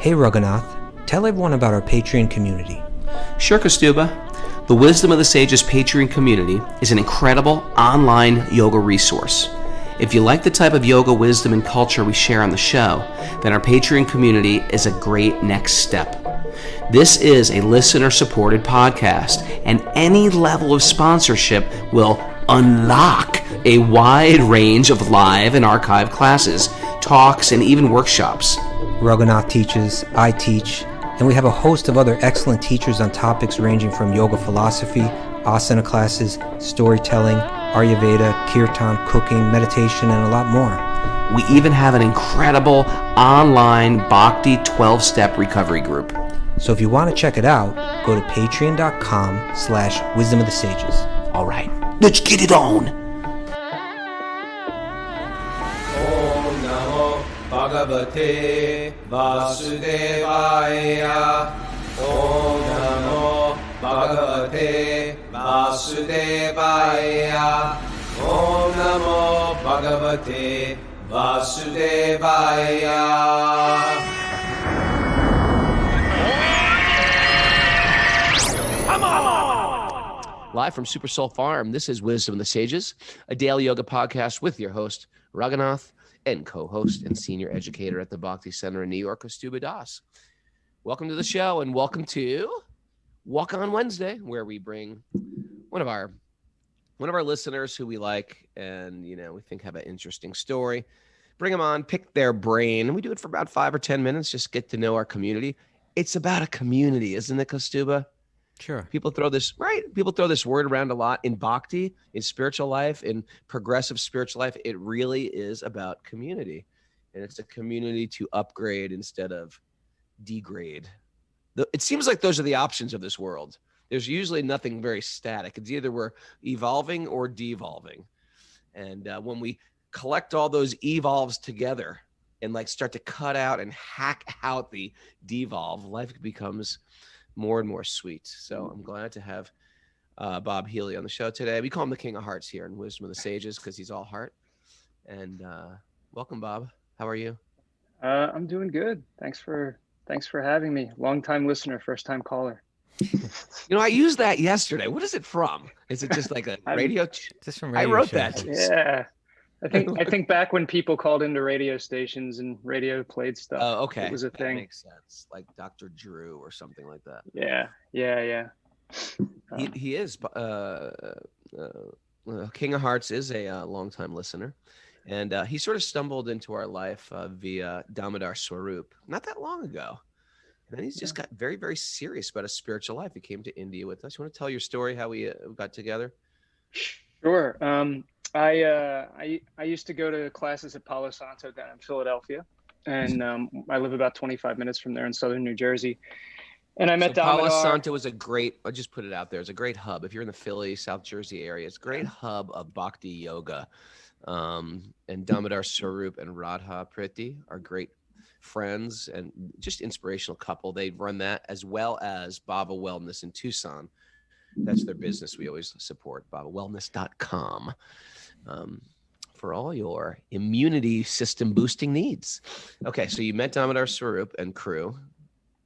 Hey Raghunath, tell everyone about our Patreon community. Sure, Kaustubha. The Wisdom of the Sages Patreon community is an incredible online yoga resource. If you like the type of yoga wisdom and culture we share on the show, then our Patreon community is a great next step. This is a listener-supported podcast, and any level of sponsorship will unlock a wide range of live and archived classes, talks, and even workshops. Raghunath teaches, I teach, and we have a host of other excellent teachers on topics ranging from yoga philosophy, asana classes, storytelling, Ayurveda, kirtan, cooking, meditation, and a lot more. We even have an incredible online Bhakti 12-step recovery group. So if you want to check it out, go to patreon.com/wisdom of the sages. All right, let's get it on. Om Namo Bhagavate Vasudevaya. Om Namo Bhagavate Vasudevaya. Om Namo Bhagavate Vasudevaya. Live from Super Soul Farm, this is Wisdom of the Sages, a daily yoga podcast with your host, Raghunath, and co-host and senior educator at the Bhakti Center in New York, Kaustubha Das. Welcome to the show, and welcome to Walk On Wednesday, where we bring one of our listeners who we like and we think have an interesting story. Bring them on, pick their brain, and we do it for about 5 or 10 minutes, just get to know our community. It's about a community, isn't it, Kaustubha? Sure. People throw this word around a lot in bhakti, in spiritual life, in progressive spiritual life. It really is about community, and it's a community to upgrade instead of degrade. It seems like those are the options of this world. There's usually nothing very static. It's either we're evolving or devolving. And when we collect all those evolves together and start to cut out and hack out the devolve, life becomes more and more sweet. So I'm glad to have Bob Healy on the show today. We call him the King of Hearts here in Wisdom of the Sages because he's all heart. And welcome, Bob. How are you? I'm doing good. Thanks for having me. Long-time listener, first-time caller. I used that yesterday. What is it from? Is it just like a radio? Just from radio I wrote shows. that. Yeah. I think back when people called into radio stations and radio played stuff. Oh, okay. It was a thing. That makes sense. Like Dr. Drew or something like that. Yeah. He is. King of Hearts is a longtime listener. And he sort of stumbled into our life via Damodar Swarup not that long ago. And then he's just got very, very serious about his spiritual life. He came to India with us. You want to tell your story, how we got together? Sure. I used to go to classes at Palo Santo down in Philadelphia, and I live about 25 minutes from there in southern New Jersey. And I met Damodar. Palo Santo is I'll just put it out there, it's a great hub. If you're in the Philly, South Jersey area, it's a great hub of Bhakti yoga. And Damodar Swarup and Radha Priti are great friends and just inspirational couple. They run that as well as Baba Wellness in Tucson. That's their business. We always support babawellness.com for all your immunity system boosting needs. Okay, so you met Damodar Swarup and crew.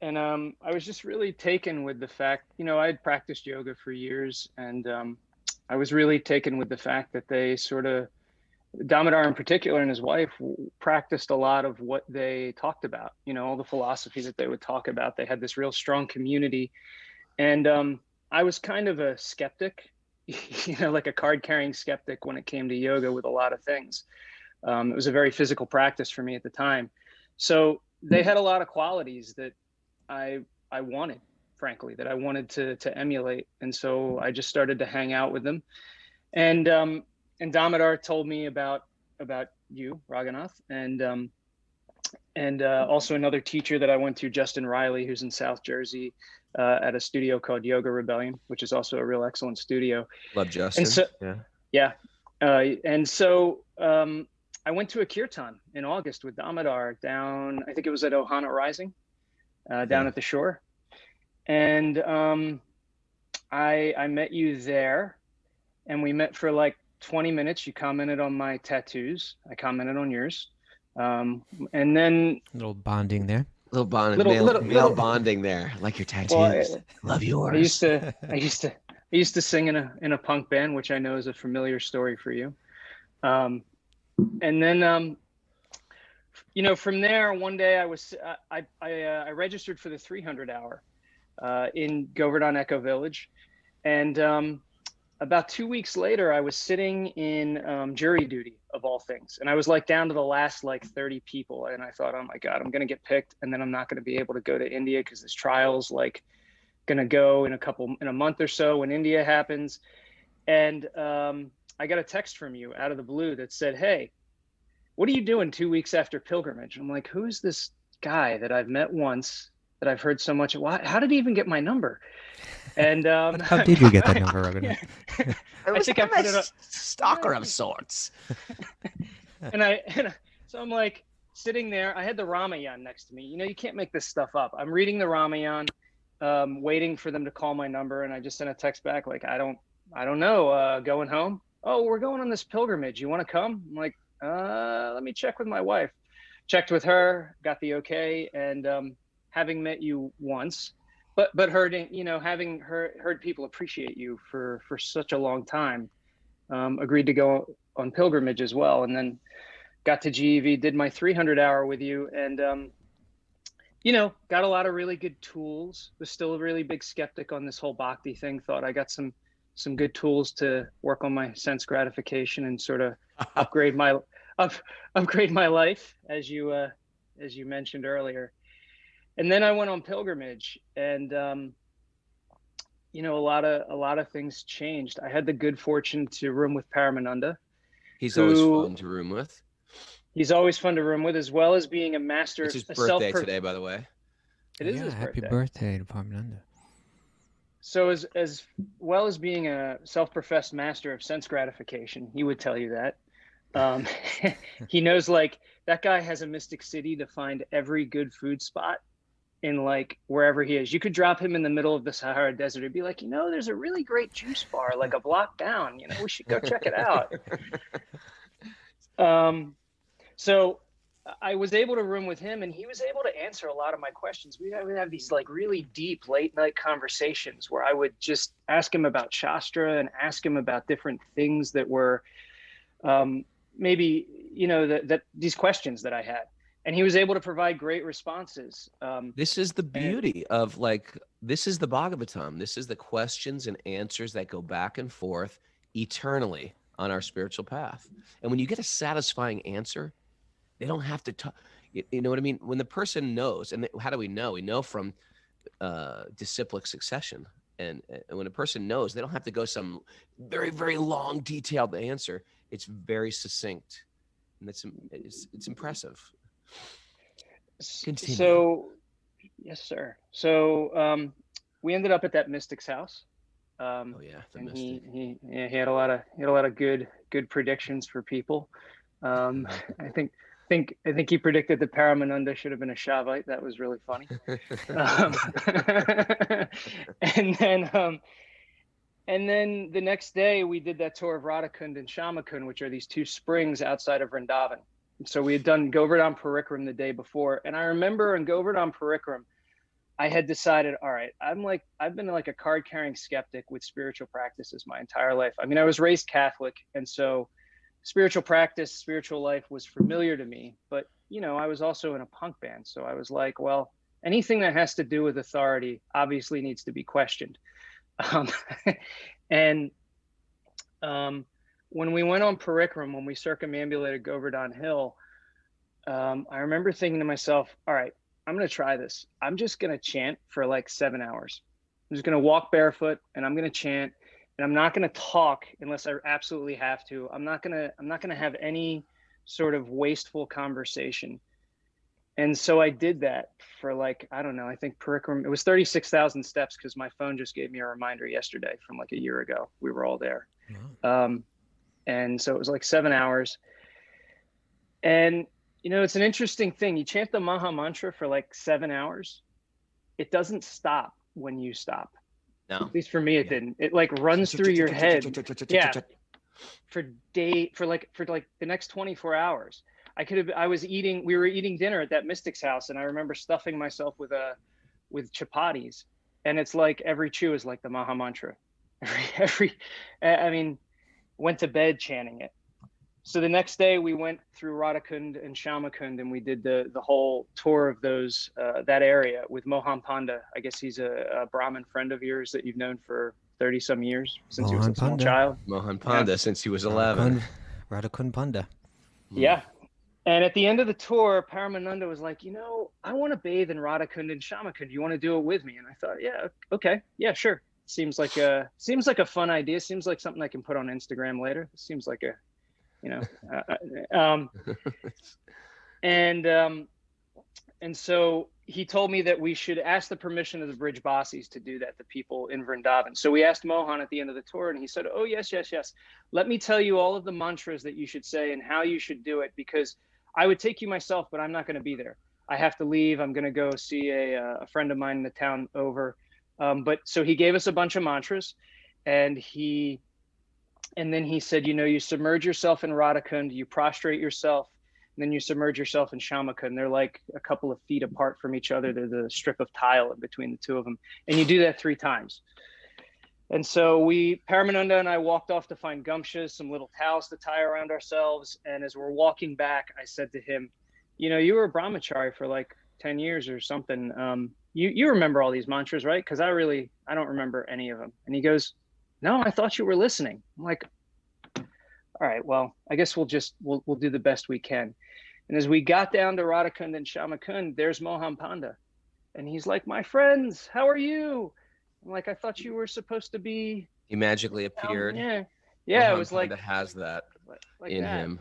And I was just really taken with the fact, I had practiced yoga for years, and I was really taken with the fact that they sort of, Damodar in particular and his wife practiced a lot of what they talked about, all the philosophy that they would talk about. They had this real strong community. And I was kind of a skeptic, like a card-carrying skeptic when it came to yoga with a lot of things. It was a very physical practice for me at the time. So they had a lot of qualities that I wanted, frankly, that I wanted to emulate. And so I just started to hang out with them. And Damodar told me about you, Raghunath, and also another teacher that I went to, Justin Riley, who's in South Jersey, at a studio called Yoga Rebellion, which is also a real excellent studio. Love Justin. And so, I went to a kirtan in August with Damodar down, I think it was at Ohana Rising, down at the shore. And I met you there, and we met for like 20 minutes. You commented on my tattoos. I commented on yours. And then a little bonding there. Little bond, Little, male, little, male little. bonding there, like your Well, tattoos. Love I yours. used to sing in a punk band, which I know is a familiar story for you. And then, from there, one day I registered for the 300 hour in Govardhan Echo Village, and about 2 weeks later, I was sitting in jury duty of all things, and I was like down to the last like 30 people, and I thought, oh my God, I'm gonna get picked, and then I'm not gonna be able to go to India because this trial's like gonna go in a month or so when India happens, and I got a text from you out of the blue that said, hey, what are you doing 2 weeks after pilgrimage? I'm like, who's this guy that I've met once that I've heard so much? How did he even get my number? And How did you get that number, Raghunath? I think I put it up. Stalker of sorts. So I'm like sitting there. I had the Ramayana next to me. You can't make this stuff up. I'm reading the Ramayana, waiting for them to call my number, and I just sent a text back like, I don't know. Going home? Oh, we're going on this pilgrimage. You want to come? I'm like, let me check with my wife. Checked with her, got the okay, and having met you once, but having heard people appreciate you for such a long time, agreed to go on pilgrimage as well, and then got to GEV, did my 300 hour with you, and got a lot of really good tools. Was still a really big skeptic on this whole bhakti thing. Thought I got some good tools to work on my sense gratification and sort of upgrade my life, as you mentioned earlier. And then I went on pilgrimage, and a lot of things changed. I had the good fortune to room with Paramananda. He's always fun to room with. He's always fun to room with, as well as being a master. It's his birthday today, by the way. It is his happy birthday. Birthday to Paramananda. So as well as being a self-professed master of sense gratification, he would tell you that. He knows, like, that guy has a mystic city to find every good food spot in, like, wherever he is. You could drop him in the middle of the Sahara Desert and be like, there's a really great juice bar like a block down. We should go check it out. So I was able to room with him, and he was able to answer a lot of my questions. We would have these like really deep late night conversations where I would just ask him about Shastra and ask him about different things that were maybe, that these questions that I had. And he was able to provide great responses. This is the beauty of, like, this is the Bhagavatam. This is the questions and answers that go back and forth eternally on our spiritual path. And when you get a satisfying answer, they don't have to talk. You know what I mean? When the person knows, and how do we know? We know from disciplic succession. And when a person knows, they don't have to go some very, very long, detailed answer. It's very succinct, and it's impressive. Continue. So, yes, sir. So we ended up at that mystic's house. Oh yeah, the and mystic. he had a lot of good predictions for people. I think he predicted that Paramananda should have been a Shavite. That was really funny. And then the next day we did that tour of Radhakund and Shamakund, which are these two springs outside of Vrindavan. So we had done Govardhan Parikram the day before. And I remember in Govardhan Parikram, I had decided, all right, I've been like a card carrying skeptic with spiritual practices my entire life. I mean, I was raised Catholic, and so spiritual practice, spiritual life was familiar to me, but I was also in a punk band. So I was like, well, anything that has to do with authority obviously needs to be questioned. When we went on Parikram, when we circumambulated Govardhan Hill, I remember thinking to myself, all right, I'm going to try this. I'm just going to chant for like 7 hours. I'm just going to walk barefoot, and I'm going to chant, and I'm not going to talk unless I absolutely have to. I'm not going to have any sort of wasteful conversation. And so I did that for like, I don't know, I think Parikram, it was 36,000 steps, because my phone just gave me a reminder yesterday from like a year ago. We were all there. Wow. And so it was like 7 hours. And, it's an interesting thing. You chant the Maha Mantra for like 7 hours. It doesnn't stop when you stop. No. At least for me, it didn't. It like runs through your head. Yeah. For like the next 24 hours. we were eating dinner at that mystic's house, and I remember stuffing myself with chapatis, and it's like every chew is like the Maha Mantra. I mean, went to bed chanting it. So the next day we went through Radhakund and Shamakund, and we did the whole tour of those that area with Mohan Panda. I guess he's a Brahmin friend of yours that you've known for 30 some years, since he was a small child. Mohan Panda, since he was 11. Radhakund Panda. Yeah. And at the end of the tour, Paramananda was like, I want to bathe in Radhakund and Shamakund. You want to do it with me? And I thought, yeah, okay. Yeah, sure. Seems like a fun idea. Seems like something I can put on Instagram later. Seems like a, and so he told me that we should ask the permission of the Bridge Basis to do that, the people in Vrindavan. So we asked Mohan at the end of the tour, and he said, oh, yes. Let me tell you all of the mantras that you should say and how you should do it, because I would take you myself, but I'm not going to be there. I have to leave. I'm going to go see a friend of mine in the town over. But so he gave us a bunch of mantras, and then he said, you submerge yourself in Radhakund, you prostrate yourself, and then you submerge yourself in Shamakund. They're like a couple of feet apart from each other. They're the strip of tile in between the two of them. And you do that 3 times. And so Paramananda and I walked off to find gumshas, some little towels to tie around ourselves. And as we're walking back, I said to him, you were a brahmachari for like 10 years or something. You remember all these mantras, right? Because I don't remember any of them. And he goes, no, I thought you were listening. I'm like, all right, well, I guess we'll do the best we can. And as we got down to Radhakund and Shamakund, there's Mohan Panda. And he's like, my friends, how are you? I'm like, I thought you were supposed to be. He magically appeared. Yeah. Mohan It was Panda like has that like in that. him.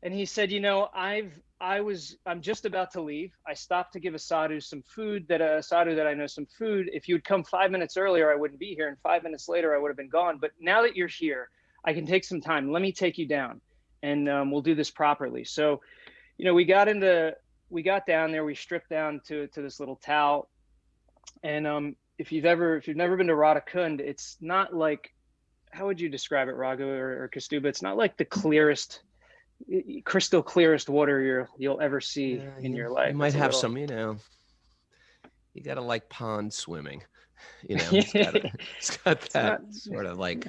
And he said, I'm just about to leave. I stopped to give a sadhu some food, a sadhu that I know some food. If you had come 5 minutes earlier, I wouldn't be here. And 5 minutes later, I would have been gone. But now that you're here, I can take some time. Let me take you down, and we'll do this properly. So, we got down there, we stripped down to this little towel. And if you've never been to Radhakund, it's not like, how would you describe it, Raghu or Kaustubha? It's not like the crystal clearest water you'll ever see in your life. You might have some, you got to like pond swimming, it's got that sort of like,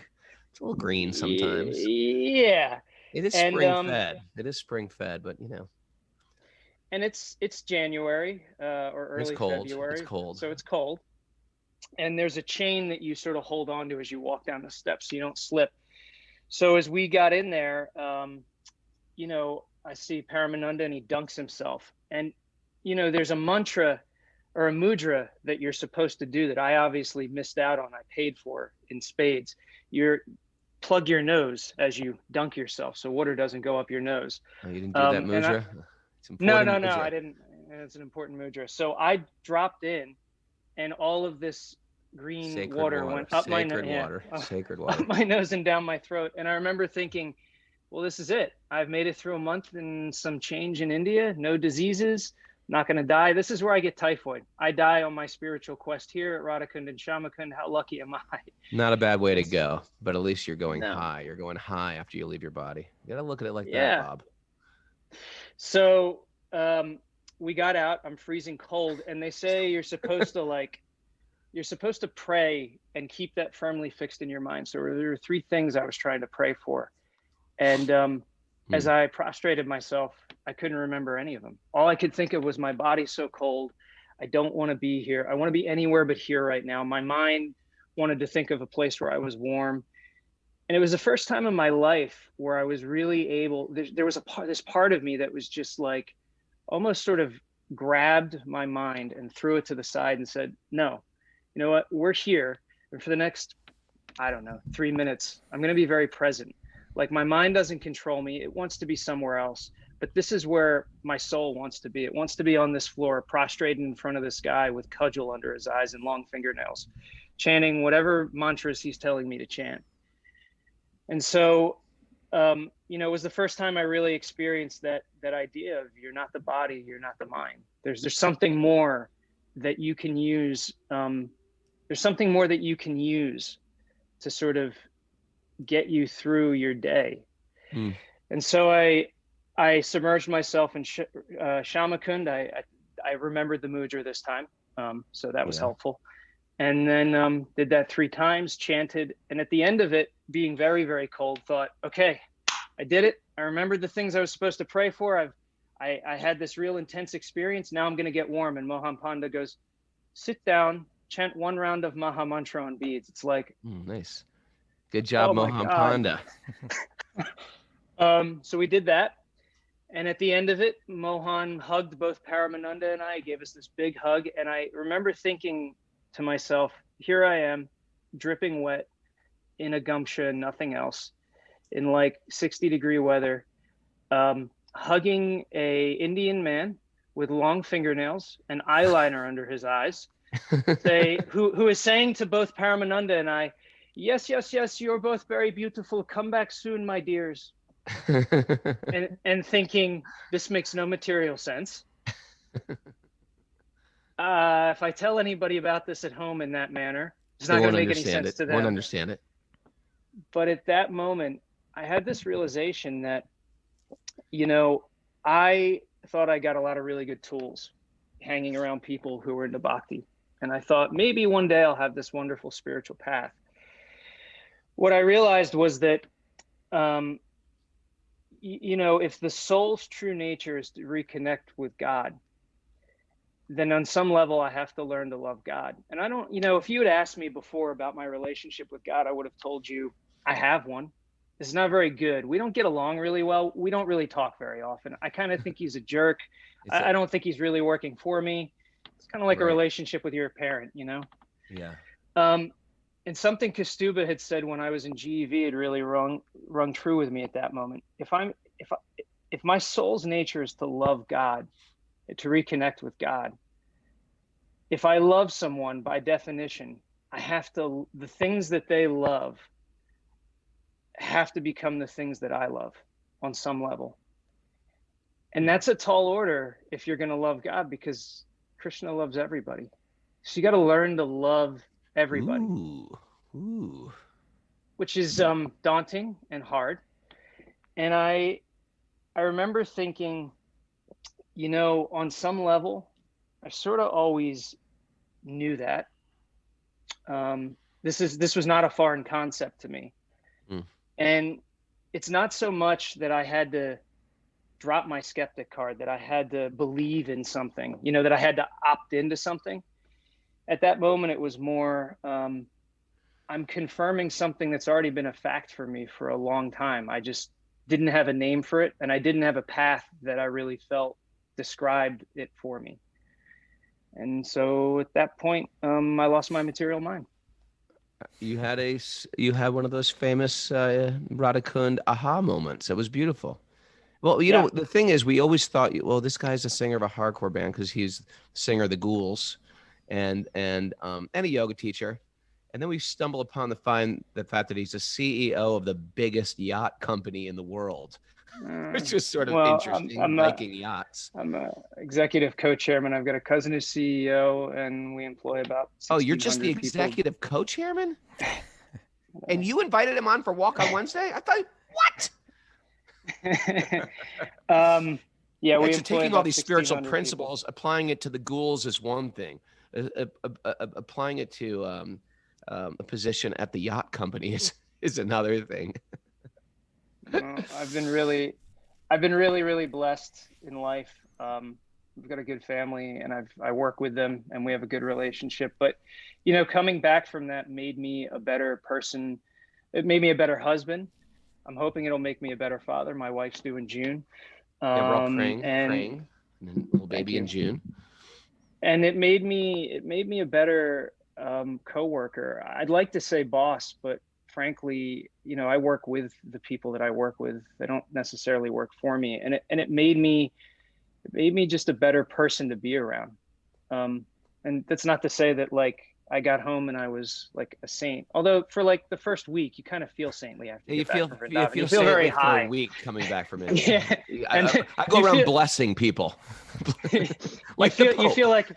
it's a little green sometimes. Yeah. It is spring fed. It is spring fed, but And it's January or early February. It's cold. So it's cold. And there's a chain that you sort of hold on to as you walk down the steps so you don't slip. So as we got in there, I see Paramananda, and he dunks himself. And, there's a mantra or a mudra that you're supposed to do that I obviously missed out on. I paid for in spades. Plug your nose as you dunk yourself so water doesn't go up your nose. Oh, you didn't do that mudra? No, I didn't. It's an important mudra. So I dropped in, and all of this green sacred water went up my nose. Sacred water. Up my nose and down my throat. And I remember thinking, well, this is it. I've made it through a month and some change in India. No diseases. Not going to die. This is where I get typhoid. I die on my spiritual quest here at Radhakund and Shamakund. How lucky am I? Not a bad way to go, but at least you're going high. You're going high after you leave your body. You got to look at it like that, Bob. So we got out. I'm freezing cold, and they say you're supposed to pray and keep that firmly fixed in your mind. So there were 3 things I was trying to pray for, and as I prostrated myself, I couldn't remember any of them. All I could think of was my body's so cold. I don't want to be here. I want to be anywhere but here right now. My mind wanted to think of a place where I was warm. And it was the first time in my life where I was really able, there was this part of me that was just like, almost sort of grabbed my mind and threw it to the side and said, no, you know what, we're here. And for the next, 3 minutes, I'm going to be very present. Like, my mind doesn't control me. It wants to be somewhere else. But this is where my soul wants to be. It wants to be on this floor, prostrated in front of this guy with cudgel under his eyes and long fingernails, chanting whatever mantras he's telling me to chant. And so, it was the first time I really experienced that idea of, you're not the body, you're not the mind. There's something more that you can use. There's something more that you can use to sort of get you through your day. And so I I submerged myself in Shamakund. I remembered the mudra this time, so that was helpful. And then did that 3 times, chanted, and at the end of it, being very, very cold, thought, okay, I did it. I remembered the things I was supposed to pray for. I had this real intense experience. Now I'm going to get warm. And Mohan Panda goes, sit down, chant 1 round of Maha Mantra on beads. It's like, nice. Good job, oh Mohan Panda. So we did that. And at the end of it, Mohan hugged both Paramananda and I, gave us this big hug. And I remember thinking to myself, here I am, dripping wet in a gumsha and nothing else, in like 60-degree weather, hugging a Indian man with long fingernails and eyeliner under his eyes, who is saying to both Paramananda and I, yes, yes, yes, you're both very beautiful. Come back soon, my dears. and thinking, this makes no material sense. If I tell anybody about this at home in that manner, it's not going to make any sense to them. Won't understand it. But at that moment, I had this realization that, you know, I thought I got a lot of really good tools hanging around people who were into bhakti. And I thought maybe one day I'll have this wonderful spiritual path. What I realized was that, you know, if the soul's true nature is to reconnect with God, then on some level I have to learn to love God. And I don't, you know, if you had asked me before about my relationship with God, I would have told you I have one. It's not very good. We don't get along really well. We don't really talk very often. I kind of think he's a jerk. I don't think he's really working for me. It's kind of like a relationship with your parent, you know? Yeah. And something Kaustubha had said when I was in GEV had really rung true with me at that moment. If my soul's nature is to love God, to reconnect with God, if I love someone, by definition, the things that they love have to become the things that I love on some level. And that's a tall order if you're going to love God, because Krishna loves everybody. So you got to learn to love everybody. Ooh. Which is daunting and hard. And I remember thinking, you know, on some level, I sort of always knew that. This was not a foreign concept to me. And it's not so much that I had to drop my skeptic card, that I had to believe in something, you know, that I had to opt into something. At that moment, it was more, I'm confirming something that's already been a fact for me for a long time. I just didn't have a name for it, and I didn't have a path that I really felt described it for me. And so at that point, I lost my material mind. You had one of those famous Radhakund aha moments. It was beautiful. Well, you know, the thing is, we always thought, well, this guy's a singer of a hardcore band because he's the singer of the Ghouls, and a yoga teacher. And then we stumble upon the fact that he's the CEO of the biggest yacht company in the world, which is sort of interesting, liking yachts. I'm a executive co-chairman. I've got a cousin who's CEO, and we employ about 1,600 Oh, you're just the executive co-chairman? And you invited him on for Walk on Wednesday? I thought, what? Yeah, we so taking all these spiritual 1,600 principles, applying it to the Ghouls is one thing. Applying it to a position at the yacht company is another thing. I've been really, really blessed in life. We've got a good family, and I work with them, and we have a good relationship. But, you know, coming back from that made me a better person. It made me a better husband. I'm hoping it'll make me a better father. My wife's due in June. Yeah, we're all praying, and then little baby in June. And it made me a better coworker. I'd like to say boss, but frankly, you know, I work with the people that I work with. They don't necessarily work for me, and it made me just a better person to be around. And that's not to say that like I got home and I was like a saint. Although for like the first week, you kind of feel saintly after you feel very high. For a week coming back from it. Yeah, I go around blessing people. You feel like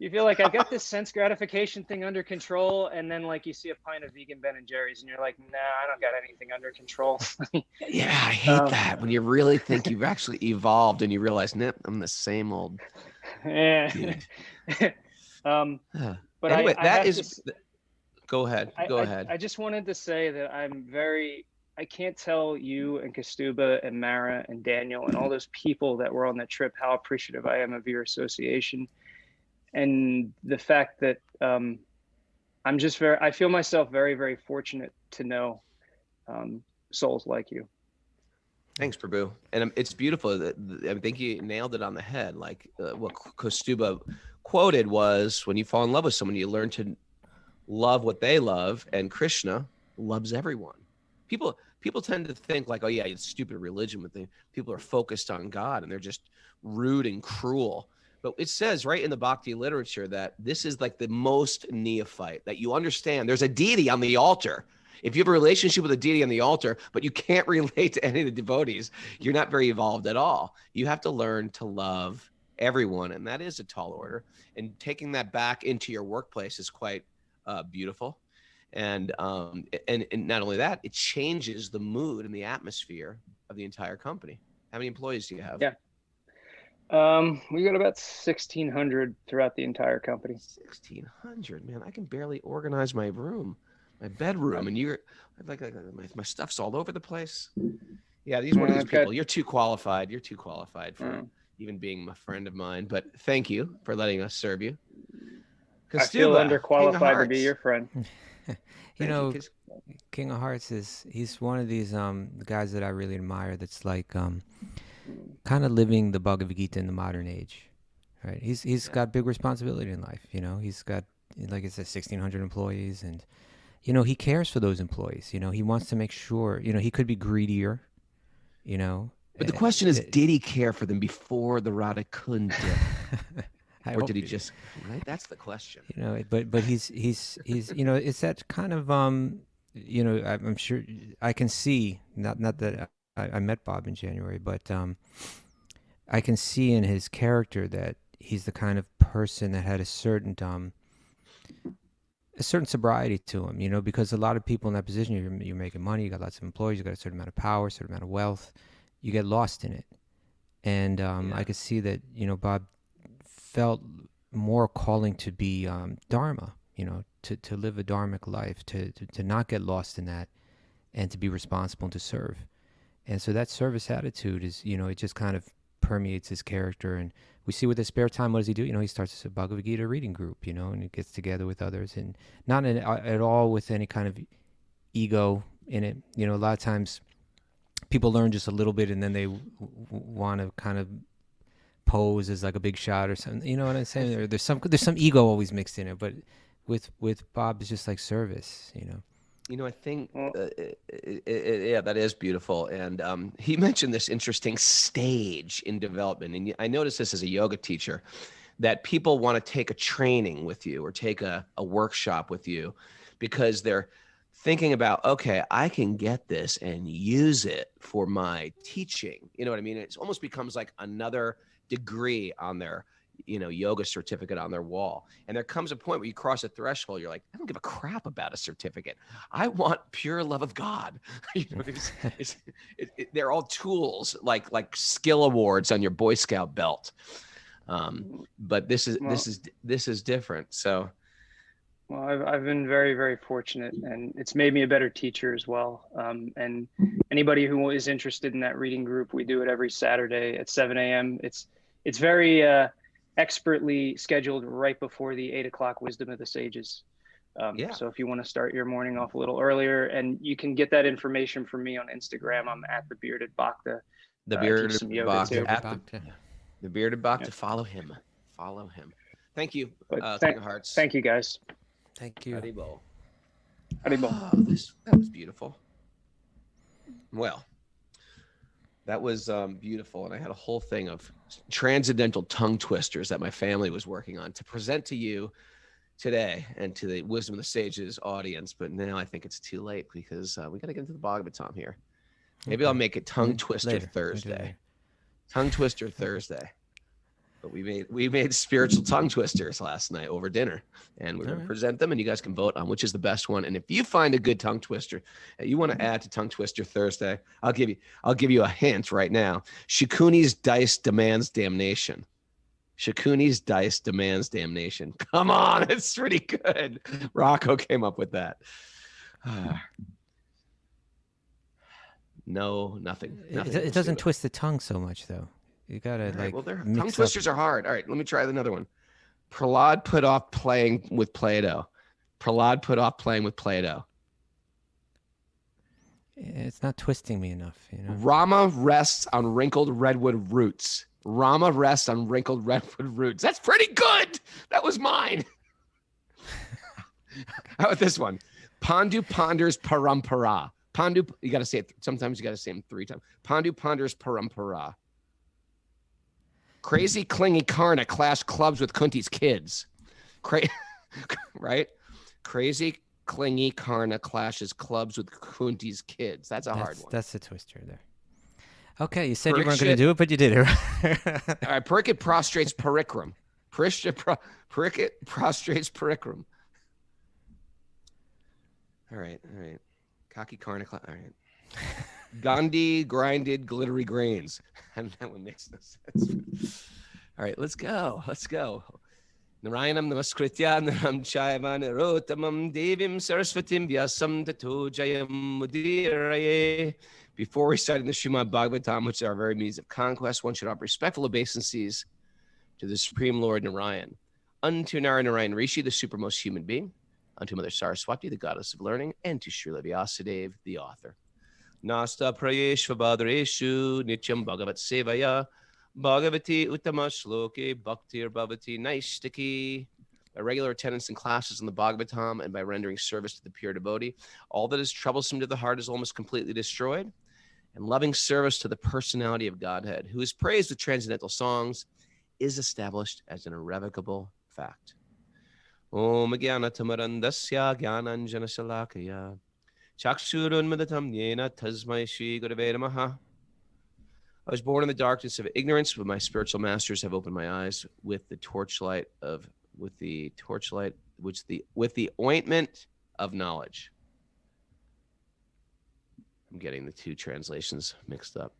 You feel like I got this sense gratification thing under control, and then like you see a pint of vegan Ben and Jerry's, and you're like, nah, I don't got anything under control. Yeah, I hate that when you really think you've actually evolved and you realize, nope, I'm the same old Yeah. dude. But Anyway, I that have is. Go ahead. Go ahead. I just wanted to say that I can't tell you and Kaustubha and Mara and Daniel and all those people that were on that trip how appreciative I am of your association, and the fact that I feel myself very, very fortunate to know souls like you. Thanks, Prabhu. And it's beautiful. I think you nailed it on the head. Like what Kaustubha quoted was, when you fall in love with someone, you learn to love what they love, and Krishna loves everyone. People tend to think like, oh yeah, it's stupid religion, but people are focused on God and they're just rude and cruel. But it says right in the Bhakti literature that this is like the most neophyte, that you understand there's a deity on the altar. If you have a relationship with a deity on the altar, but you can't relate to any of the devotees, you're not very evolved at all. You have to learn to love everyone, and that is a tall order. And taking that back into your workplace is quite beautiful. And not only that, it changes the mood and the atmosphere of the entire company. How many employees do you have? Yeah. We got about 1,600 throughout the entire company. 1,600, man. I can barely organize my room, my bedroom, and you're like my stuff's all over the place. Yeah, these one of these people. You're too qualified. You're too qualified for even being a friend of mine. But thank you for letting us serve you. I feel underqualified to be your friend. You know, King of Hearts he's one of these guys that I really admire. That's like kind of living the Bhagavad Gita in the modern age, right? He's got big responsibility in life. You know, he's got, like I said, 1,600 employees, and you know, he cares for those employees. You know, he wants to make sure. You know, he could be greedier. You know, but the question is, did he care for them before the Radha Kund did? Or did he just, right? That's the question. You know, but he's you know, it's that kind of you know, I'm sure I can see, not that I met Bob in January, but I can see in his character that he's the kind of person that had a certain sobriety to him, you know, because a lot of people in that position, you're making money, you got lots of employees, you got a certain amount of power, a certain amount of wealth, you get lost in it. And I could see that, you know, Bob felt more calling to be Dharma, you know, to live a Dharmic life, to not get lost in that, and to be responsible and to serve. And so that service attitude is, you know, it just kind of permeates his character. And we see with his spare time, what does he do? You know, he starts a Bhagavad Gita reading group, you know, and he gets together with others, and not at all with any kind of ego in it. You know, a lot of times people learn just a little bit and then they want to kind of pose as like a big shot or something, you know what I'm saying? Or there's some ego always mixed in it, but with Bob, it's just like service, you know. You know, I think, yeah, that is beautiful. And he mentioned this interesting stage in development. And I noticed this as a yoga teacher, that people want to take a training with you or take a workshop with you because they're thinking about, okay, I can get this and use it for my teaching. You know what I mean? It almost becomes like another degree on their, you know, yoga certificate on their wall. And there comes a point where you cross a threshold. You're like, I don't give a crap about a certificate. I want pure love of God. You know, they're all tools, like skill awards on your Boy Scout belt. But this is different. So, well, I've been very, very fortunate, and it's made me a better teacher as well. And anybody who is interested in that reading group, we do it every Saturday at 7 a.m. It's very expertly scheduled right before the 8 o'clock Wisdom of the Sages. So if you want to start your morning off a little earlier, and you can get that information from me on Instagram, I'm at the Bearded Bhakta. The Bearded Bhakta. The Bearded Bhakta. Yeah. Follow him. Thank you, King of Hearts. Thank you, guys. Thank you. Haribol. Haribol. Oh, that was beautiful. Well, that was beautiful. And I had a whole thing of transcendental tongue twisters that my family was working on to present to you today and to the Wisdom of the Sages audience. But now I think it's too late because we got to get into the Bhagavatam here. Maybe I'll make it Tongue Twister Thursday. Tongue Twister Thursday. But we made spiritual tongue twisters last night over dinner, and we're going to present them, and you guys can vote on which is the best one. And if you find a good tongue twister that you want to add to Tongue Twister Thursday, I'll give you a hint right now. Shikuni's dice demands damnation. Shikuni's dice demands damnation. Come on, it's pretty good. Rocco came up with that. No, nothing. It doesn't twist the tongue so much, though. You gotta tongue twisters are hard. All right, let me try another one. Prahlad put off playing with Play-Doh. Prahlad put off playing with Play-Doh. It's not twisting me enough, you know. Rama rests on wrinkled redwood roots. Rama rests on wrinkled redwood roots. That's pretty good. That was mine. How about this one? Pandu ponders parampara. Pandu, you got to say it. Sometimes you got to say them 3 times. Pandu ponders parampara. Crazy clingy Karna clashed clubs with Kunti's kids. Right? Crazy clingy Karna clashes clubs with Kunti's kids. That's hard one. That's the twister there. Okay, you said you weren't going to do it, but you did it. All right, Parikit prostrates Parikram. Parikit prostrates Parikram. All right. Kaki Karna. All right. Gandhi grinded glittery grains. And that one makes no sense. All right, let's go. Narayanam namaskritya naram chaivan erotamam devim sarasvatim vyasam tato jayam mudiraye. Before reciting the Srimad Bhagavatam, which are our very means of conquest, one should offer respectful obeisances to the Supreme Lord Narayan. Unto Narayan Rishi, the supermost human being. Unto Mother Saraswati, the goddess of learning. And to Srila Vyasadeva, the author. Nasta prayesh vabhadreshu nityam bhagavat sevaya bhagavati uttama shloke bhaktir bhavati naistaki. By regular attendance in classes in the Bhagavatam and by rendering service to the pure devotee, all that is troublesome to the heart is almost completely destroyed. And loving service to the personality of Godhead, who is praised with transcendental songs, is established as an irrevocable fact. Om Jnana Tamarandasya Jnananjana Shalakaya Chakshurunmadatam Yena Tasmai Shri Gurave Namaha. I was born in the darkness of ignorance, but my spiritual masters have opened my eyes with the ointment of knowledge. I'm getting the 2 translations mixed up.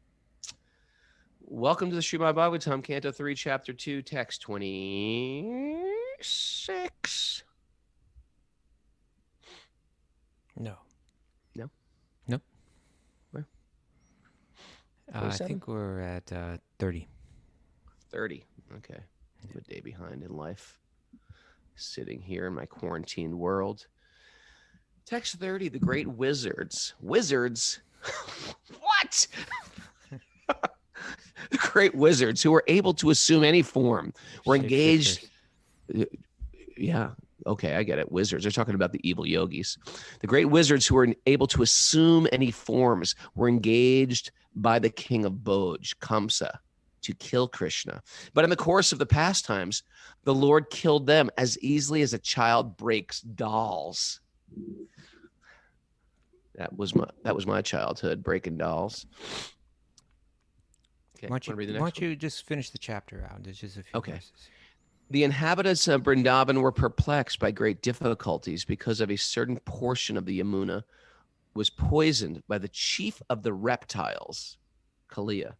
Welcome to the Srimad Bhagavatam, Canto 3, Chapter 2, Text 26. No. Where? I think we're at 30. 30. Okay. I'm a day behind in life. Sitting here in my quarantined world. Text 30, the great wizards. Wizards? What? The great wizards who were able to assume any form were engaged. Yeah. Okay, I get it. Wizards. They're talking about the evil yogis. The great wizards who were able to assume any forms were engaged by the king of Boj, Kamsa, to kill Krishna. But in the course of the pastimes, the Lord killed them as easily as a child breaks dolls. That was my childhood, breaking dolls. Okay, why don't you just finish the chapter out? There's just a few verses. The inhabitants of Vrindavan were perplexed by great difficulties because of a certain portion of the Yamuna was poisoned by the chief of the reptiles, Kaliya.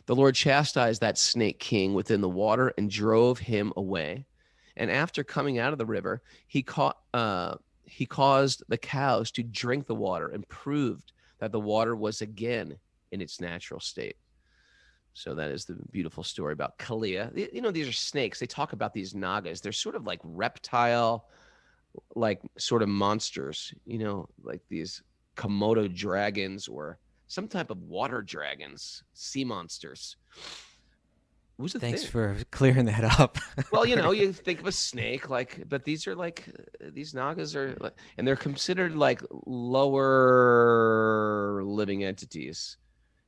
The Lord chastised that snake king within the water and drove him away. And after coming out of the river, he caused the cows to drink the water and proved that the water was again in its natural state. So that is the beautiful story about Kaliya. You know, these are snakes. They talk about these nagas. They're sort of like reptile, like sort of monsters, you know, like these Komodo dragons or some type of water dragons, sea monsters. Thanks for clearing that up. Well, you know, you think of a snake, but these are these nagas are, and they're considered like lower living entities.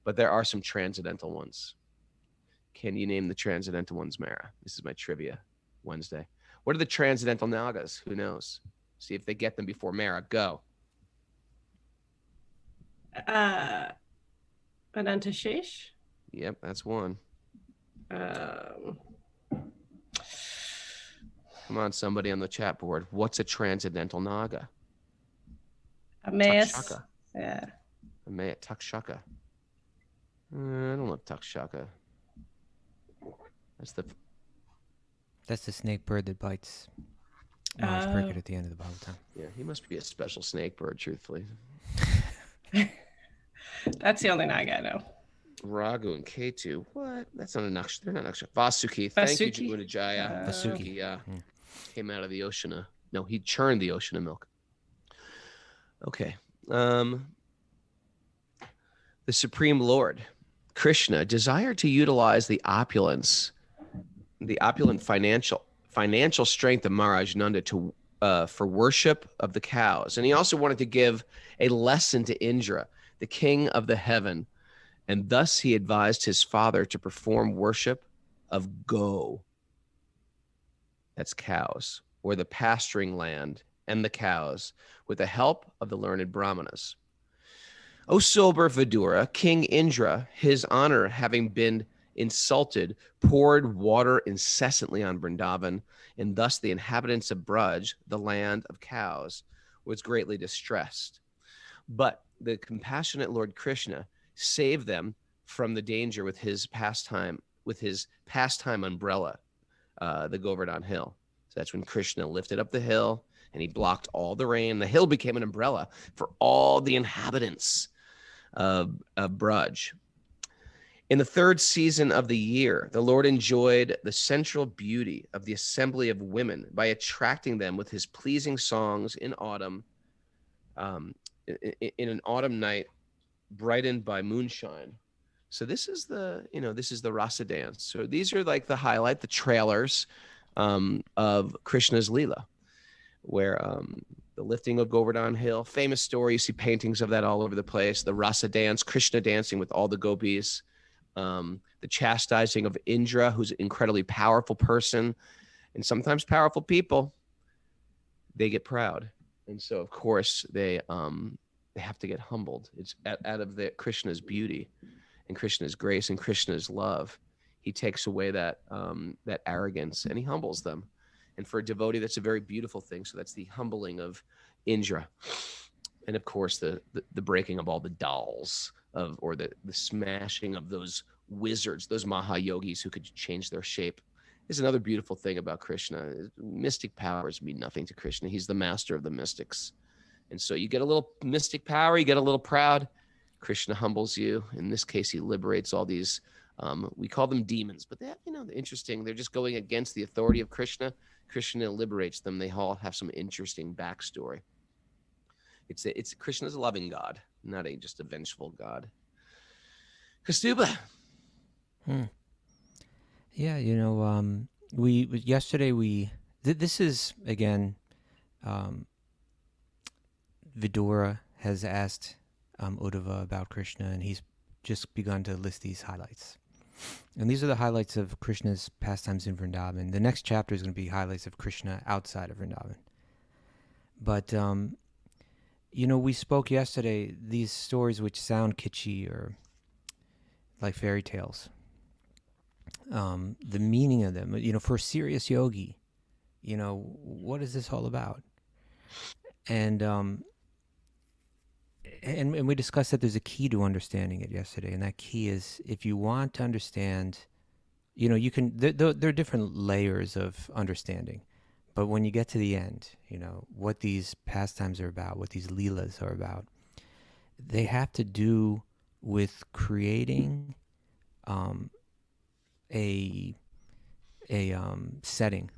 But there are some transcendental ones. Can you name the transcendental ones, Mara? This is my trivia Wednesday. What are the transcendental nagas? Who knows? See if they get them before Mara. Go. Vedanta Shesh? Yep, that's one. Um, Come on, somebody on the chat board. What's a transcendental naga? Emmaus. Takshaka. Yeah. Takshaka. I don't love Takshaka. That's the snake bird that bites Mars Prickett at the end of the Bible time. Yeah, he must be a special snake bird, truthfully. That's the only naga I know. Raghu and Ketu. What? That's not a nakshatra. They're not nakshatra. Vasuki. Thank you, Vasuki? Jaya. Vasuki. Yeah. Came out of the ocean. No, he churned the ocean of milk. Okay. The Supreme Lord, Krishna, desired to utilize the opulent financial strength of Maharaj Nanda for worship of the cows. And he also wanted to give a lesson to Indra, the king of the heaven. And thus he advised his father to perform worship of go. That's cows, or the pasturing land and the cows, with the help of the learned brahmanas. O sober Vidura, King Indra, his honor having been insulted, poured water incessantly on Vrindavan, and thus the inhabitants of Braj, the land of cows, was greatly distressed. But the compassionate Lord Krishna saved them from the danger with his pastime umbrella, the Govardhan Hill. So that's when Krishna lifted up the hill and he blocked all the rain. The hill became an umbrella for all the inhabitants of Braj. In the third season of the year, the Lord enjoyed the central beauty of the assembly of women by attracting them with his pleasing songs in autumn, in an autumn night brightened by moonshine. So this is the rasa dance. So these are like the trailers of Krishna's Leela, where the lifting of Govardhan Hill, famous story. You see paintings of that all over the place. The rasa dance, Krishna dancing with all the gopis. The chastising of Indra, who's an incredibly powerful person, and sometimes powerful people, they get proud, and so of course they have to get humbled. It's out of Krishna's beauty, and Krishna's grace, and Krishna's love. He takes away that arrogance, and he humbles them. And for a devotee, that's a very beautiful thing. So that's the humbling of Indra, and of course the breaking of all the dolls. Or the smashing of those wizards, those Mahayogis who could change their shape, is another beautiful thing about Krishna. Mystic powers mean nothing to Krishna. He's the master of the mystics. And so you get a little mystic power, you get a little proud. Krishna humbles you. In this case, he liberates all these, we call them demons, but they're interesting. They're just going against the authority of Krishna. Krishna liberates them. They all have some interesting backstory. It's Krishna's a loving God, not just a vengeful God. Kaustubha. Yeah, this is again, Vidura has asked Uddhava about Krishna, and he's just begun to list these highlights. And these are the highlights of Krishna's pastimes in Vrindavan. The next chapter is going to be highlights of Krishna outside of Vrindavan. But we spoke yesterday, these stories which sound kitschy or like fairy tales, the meaning of them, for a serious yogi, what is this all about? And we discussed that there's a key to understanding it yesterday, and that key is, if you want to understand, you can, there are different layers of understanding. But when you get to the end, what these pastimes are about, what these leelas are about, they have to do with creating a setting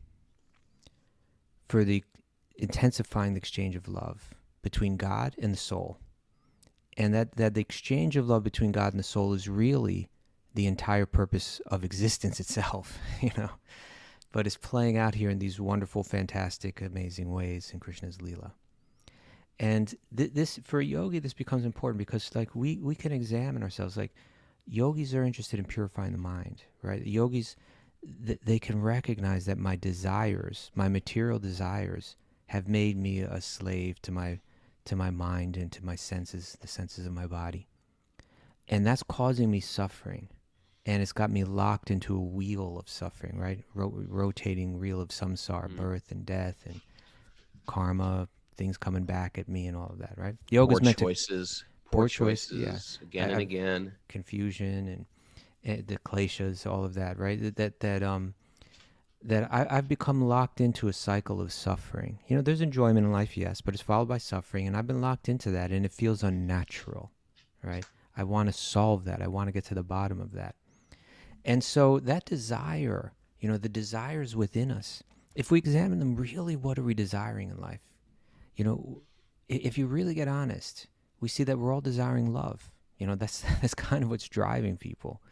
for the intensifying the exchange of love between God and the soul. And that the exchange of love between God and the soul is really the entire purpose of existence itself, But it's playing out here in these wonderful, fantastic, amazing ways in Krishna's Leela. And this, for a yogi, this becomes important because, we can examine ourselves. Yogis are interested in purifying the mind, right? Yogis, they can recognize that my desires, my material desires, have made me a slave to my mind and to my senses, the senses of my body. And that's causing me suffering. and it's got me locked into a wheel of suffering, right? Rotating wheel of samsara, birth and death and karma, things coming back at me and all of that, right? Yoga's Poor meant choices, to poor poor choice, choices, yeah. again and again. Confusion and the kleshas, all of that, right? I've become locked into a cycle of suffering. You know, there's enjoyment in life, yes, but it's followed by suffering, and I've been locked into that, and it feels unnatural, right? I want to solve that. I want to get to the bottom of that. And so that desire, you know, the desires within us, if we examine them, really, what are we desiring in life? You know, if you really get honest, we see that we're all desiring love. You know, that's kind of what's driving people.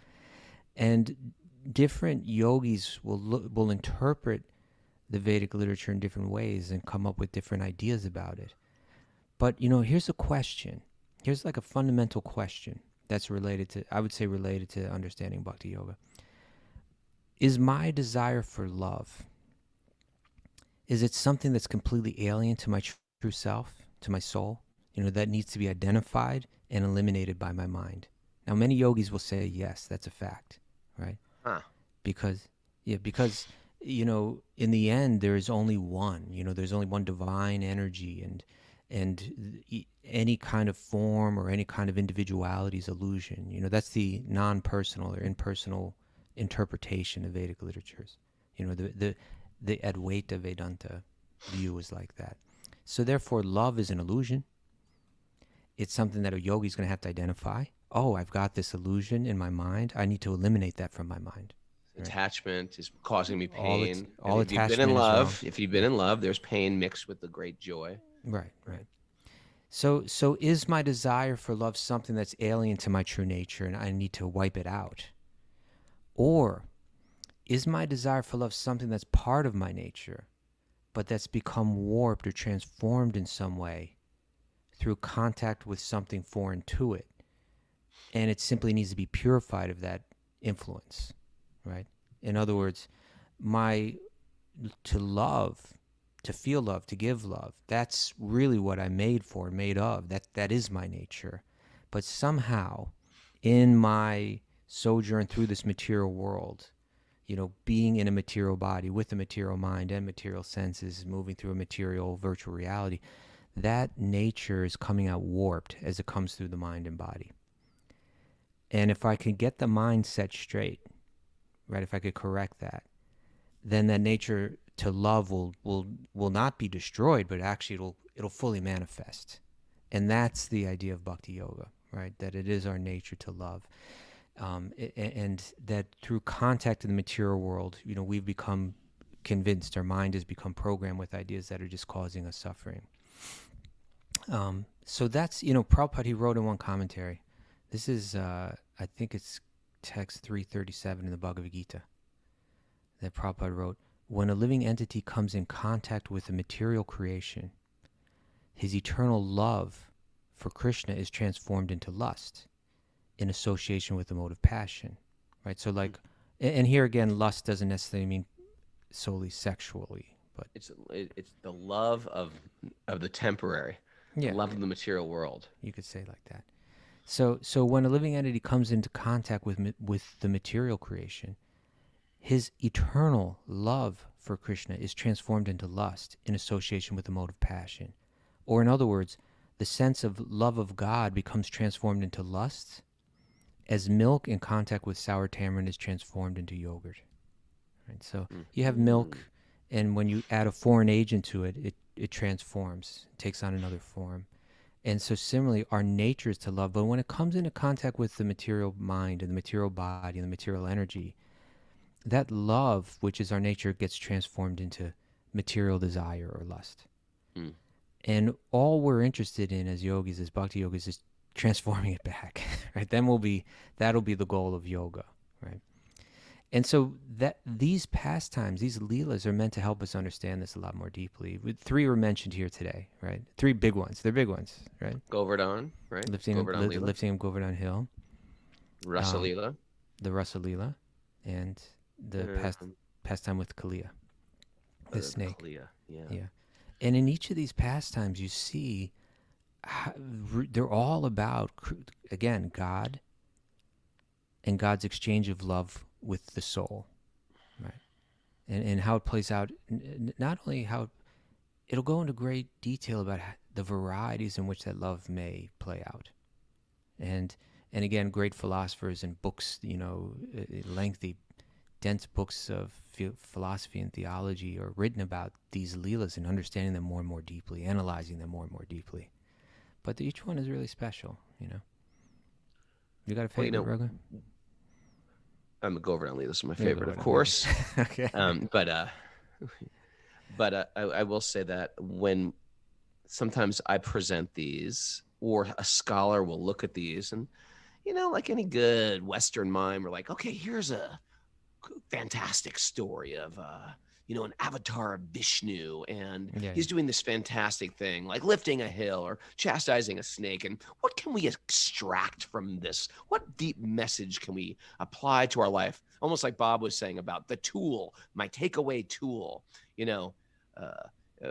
And different yogis will interpret the Vedic literature in different ways and come up with different ideas about it. But, you know, here's a question. Here's like a fundamental question that's related to understanding Bhakti Yoga. Is my desire for love, is it something that's completely alien to my true self, to my soul, you know, that needs to be identified and eliminated by my mind? Now, many yogis will say, yes, that's a fact, right? Huh. Because, you know, in the end, there is only one, you know, there's only one divine energy, and any kind of form or any kind of individuality is illusion. You know, that's the non-personal or impersonal interpretation of Vedic literatures. You know, the Advaita Vedanta view is like that. So therefore, love is an illusion. It's something that a yogi is going to have to identify. Oh, I've got this illusion in my mind. I need to eliminate that from my mind. Right? Attachment is causing me All pain. all if you've been in attachment is wrong. love, if you've been in love, there's pain mixed with the great joy. Right. So is my desire for love something that's alien to my true nature and I need to wipe it out? Or is my desire for love something that's part of my nature, but that's become warped or transformed in some way through contact with something foreign to it, and it simply needs to be purified of that influence, right? In other words, to love, to feel love, to give love, that's really what I'm made for, made of. That is my nature. But somehow, in my sojourn through this material world, you know, being in a material body with a material mind and material senses, moving through a material virtual reality, that nature is coming out warped as it comes through the mind and body. And if I can get the mind set straight, right, if I could correct that, then that nature to love will not be destroyed, but actually it'll fully manifest. And that's the idea of Bhakti Yoga, right? That it is our nature to love. And that through contact in the material world, you know, we've become convinced, our mind has become programmed with ideas that are just causing us suffering. So that's, you know, Prabhupada, he wrote in one commentary, this is, I think it's text 337 in the Bhagavad Gita, that Prabhupada wrote, when a living entity comes in contact with a material creation, his eternal love for Krishna is transformed into lust in association with the mode of passion, right? So like, and here again, lust doesn't necessarily mean solely sexually, but It's the love of the temporary, yeah, the love of the material world. you could say like that. So when a living entity comes into contact with the material creation, his eternal love for Krishna is transformed into lust in association with the mode of passion. Or in other words, the sense of love of God becomes transformed into lust as milk in contact with sour tamarind is transformed into yogurt. Right? So you have milk, and when you add a foreign agent to it, it transforms, it takes on another form. And so similarly, our nature is to love, but when it comes into contact with the material mind and the material body and the material energy, that love, which is our nature, gets transformed into material desire or lust. And all we're interested in as yogis, as bhakti yogis, is transforming it back, right? That'll be the goal of yoga, right? And so that these pastimes, these leelas, are meant to help us understand this a lot more deeply. Three were mentioned here today, right? Three big ones. They're big ones, right? Govardhan, right? Lifting him Govardhan Hill. Rasa Leela. The Rasa Leela, and the pastime with Kalia, the snake. Kalia, yeah. And in each of these pastimes, you see how they're all about, again, God and God's exchange of love with the soul, right? And how it plays out, not only how it'll go into great detail about the varieties in which that love may play out. And again, great philosophers and books, lengthy, dense books of philosophy and theology are written about these leelas and understanding them more and more deeply, analyzing them more and more deeply. But each one is really special, You got a favorite, Raghu? I'm gonna go over on Lee. This is my favorite, of course. Okay. But I will say that when sometimes I present these, or a scholar will look at these, and like any good Western mind, we're like, okay, here's a fantastic story of an avatar of Vishnu, and he's doing this fantastic thing like lifting a hill or chastising a snake, and what can we extract from this? What deep message can we apply to our life? Almost like Bob was saying about the tool, my takeaway tool.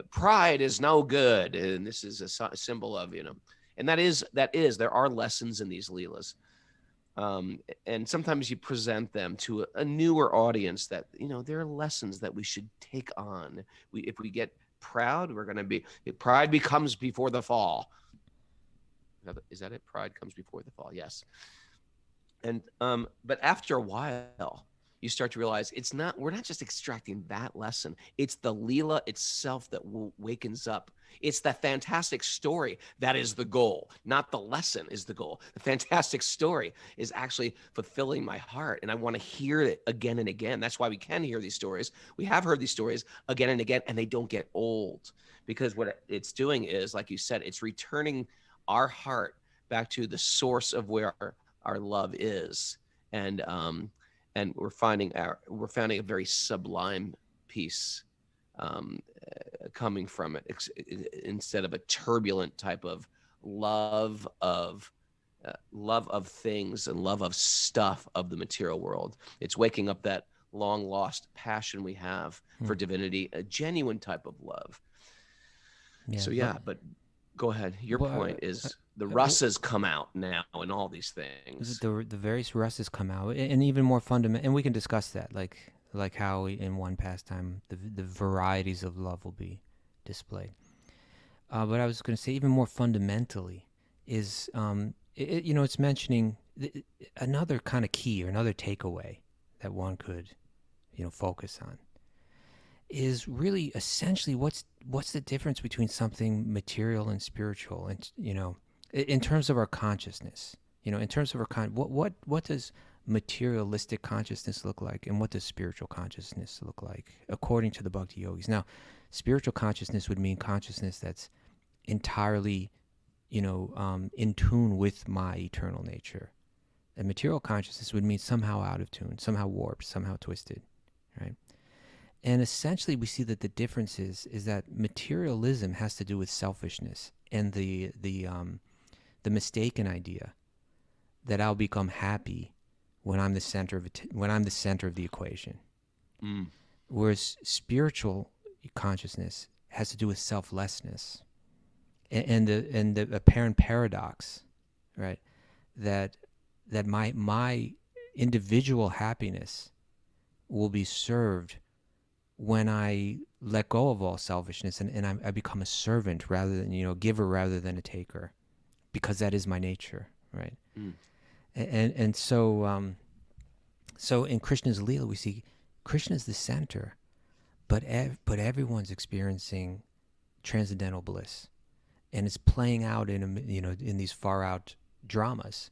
Pride is no good, and this is a symbol of and that is there are lessons in these leelas. And sometimes you present them to a newer audience that, there are lessons that we should take on. If we get proud, pride becomes before the fall. Is that it? Pride comes before the fall. Yes. And, but after a while, you start to realize we're not just extracting that lesson. It's the Leela itself that wakens up. It's the fantastic story that is the goal, not the lesson is the goal. The fantastic story is actually fulfilling my heart, and I want to hear it again and again. That's why we can hear these stories. We have heard these stories again and again, and they don't get old, because what it's doing is, like you said, it's returning our heart back to the source of where our love is. And we're finding a very sublime peace coming from it, instead of a turbulent type of love of things and love of stuff of the material world. It's waking up that long lost passion we have for divinity, a genuine type of love. But go ahead. Your point is the rasas come out now and all these things. The various rasas come out, and even more fundamental, and we can discuss that, like how in one pastime the varieties of love will be displayed. But I was going to say, even more fundamentally, is it's mentioning another kind of key or another takeaway that one could focus on is really essentially what's the difference between something material and spiritual, and in terms of our consciousness, in terms of our what does materialistic consciousness look like, and what does spiritual consciousness look like according to the Bhakti-yogis? Now, spiritual consciousness would mean consciousness that's entirely in tune with my eternal nature, and material consciousness would mean somehow out of tune, somehow warped, somehow twisted, right? And essentially we see that the difference is that materialism has to do with selfishness and the mistaken idea that I'll become happy when I'm the center of the equation. Whereas spiritual consciousness has to do with selflessness and the apparent paradox, right? That my individual happiness will be served when I let go of all selfishness and I become a servant rather than, a giver rather than a taker, because that is my nature, right? And so in Krishna's Leela, we see Krishna's the center, but everyone's experiencing transcendental bliss, and it's playing out in these far out dramas